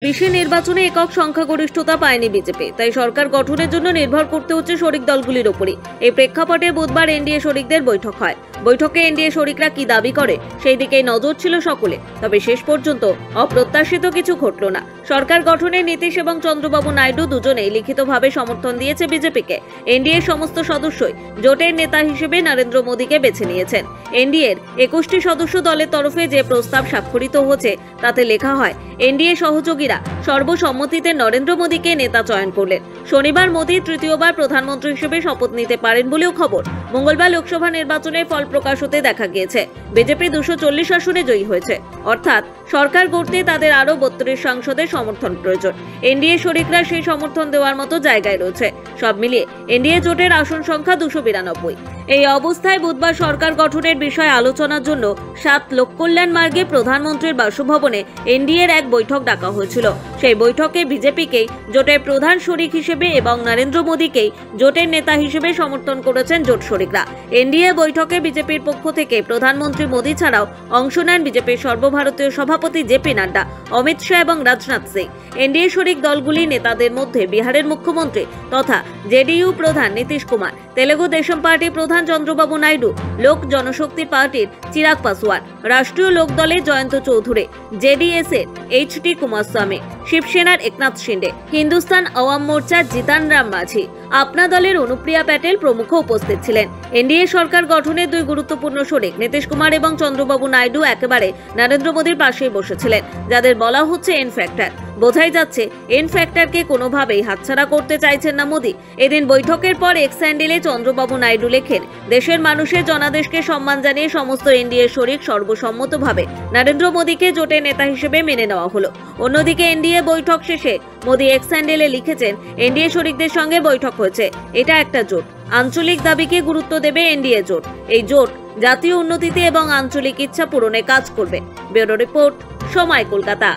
কৃষি নির্বাচনে একক সংখ্যাগরিষ্ঠতা পায়নি বিজেপি, তাই সরকার গঠনের জন্য নির্ভর করতে হচ্ছে শরিক দলগুলির উপরই। এই প্রেক্ষাপটে বুধবার এনডিএ শরিকদের বৈঠক হয়। বৈঠকে এনডিএ শরিকরা কি দাবি করে সেই দিকেই নজর ছিল সকলে। তবে শেষ পর্যন্ত অপ্রত্যাশিত কিছু ঘটল না। সরকার গঠনে নীতিশ এবং চন্দ্রবাবু নাইডু দুজনেই লিখিতভাবে সমর্থন দিয়েছে বিজেপিকে। এনডিএর সমস্ত সদস্যই জোটের নেতা হিসেবে নরেন্দ্র মোদীকে বেছে নিয়েছেন। এনডিএর 21টি সদস্য দলের তরফে যে প্রস্তাব স্বাক্ষরিত হয়েছে তাতে লেখা হয়, এনডিএ সহযোগীরা সর্বসম্মতিতে নরেন্দ্র মোদীকে নেতা চয়ন করলেন। শনিবার মোদী তৃতীয়বার প্রধানমন্ত্রী হিসেবে শপথ নিতে পারেন বলেও খবর। মঙ্গলবার লোকসভা নির্বাচনে ফল প্রকাশ হতে দেখা গিয়েছে বিজেপি 240 আসনে জয়ী হয়েছে। অর্থাৎ সরকার গড়তে তাদের আরও 32 সাংসদের সমর্থন প্রয়োজন। এনডিএ শরিকরা সেই সমর্থন দেওয়ার মতো জায়গায় রয়েছে। সব মিলিয়ে এনডিএ জোটের আসন সংখ্যা 292। এই অবস্থায় বুধবার সরকার গঠনের বিষয়ে আলোচনার জন্য 7 লোককল্যাণ মার্গে প্রধানমন্ত্রীর বাসভবনে এনডিএর এক বৈঠক ডাকা হয়েছিল। সেই বৈঠকে বিজেপিকেই জোটের প্রধান শরিক হিসেবে এবং নরেন্দ্র মোদীকেই জোটের নেতা হিসেবে সমর্থন করেছেন জোট শরিকরা। এনডিএ বৈঠকে বিজেপির পক্ষ থেকে প্রধানমন্ত্রী মোদী ছাড়াও অংশ নেন বিজেপির সর্বভারতীয় সভাপতি জেপি নাড্ডা, অমিত শাহ এবং রাজনাথ সিং। এনডিএ শরিক দলগুলি নেতাদের মধ্যে বিহারের মুখ্যমন্ত্রী তথা জেডিইউ প্রধান নীতিশ কুমার, তেলেগু দেশম পার্টির প্রধান চন্দ্রবাবু নাইডু, লোক জনশক্তি পার্টির চিরাগ পাসওয়ান, রাষ্ট্রীয় লোক দলের জয়ন্ত চৌধুরী, জেডিএস-এর এইচ.ডি. কুমারস্বামী, শিবসেনার একনাথ শিন্ডে, হিন্দুস্তান আওয়াম মোর্চার জিতান রাম মাঝি, আপনা দলের অনুপ্রিয়া প্যাটেল প্রমুখ উপস্থিত ছিলেন। এনডিএ সরকার গঠনের দুই গুরুত্বপূর্ণ শরিক নীতিশ কুমার এবং চন্দ্রবাবু নাইডু একেবারে নরেন্দ্র মোদীর পাশেই বসেছিলেন, যাদের বলা হচ্ছে এন ফ্যাক্টর। বোঝাই যাচ্ছে এন ফ্যাক্টরকে কোনোভাবেই হাতছাড়া করতে চাইছেন না মোদী। এদিন বৈঠকের পর এক্স হ্যান্ডেলে চন্দ্রবাবু নাইডু লেখেন, দেশের মানুষের জনাদেশকে সম্মান জানিয়ে সমস্ত এনডিএ শরিক সর্বসম্মতভাবে নরেন্দ্র মোদীকে জোটের নেতা হিসেবে মেনে নেওয়া হলো। অন্যদিকে এনডিএ বৈঠক শেষে মোদী এক্স হ্যান্ডেলে লিখেছেন, এনডিএ শরিকদের সঙ্গে বৈঠক হয়েছে, এটা একটা জোট। আঞ্চলিক দাবিকে গুরুত্ব দেবে এনডিএ জোট। এই জোট জাতীয় উন্নতিতে এবং আঞ্চলিক ইচ্ছা পূরণে কাজ করবে। ব্যুরো রিপোর্ট, সময়, কলকাতা।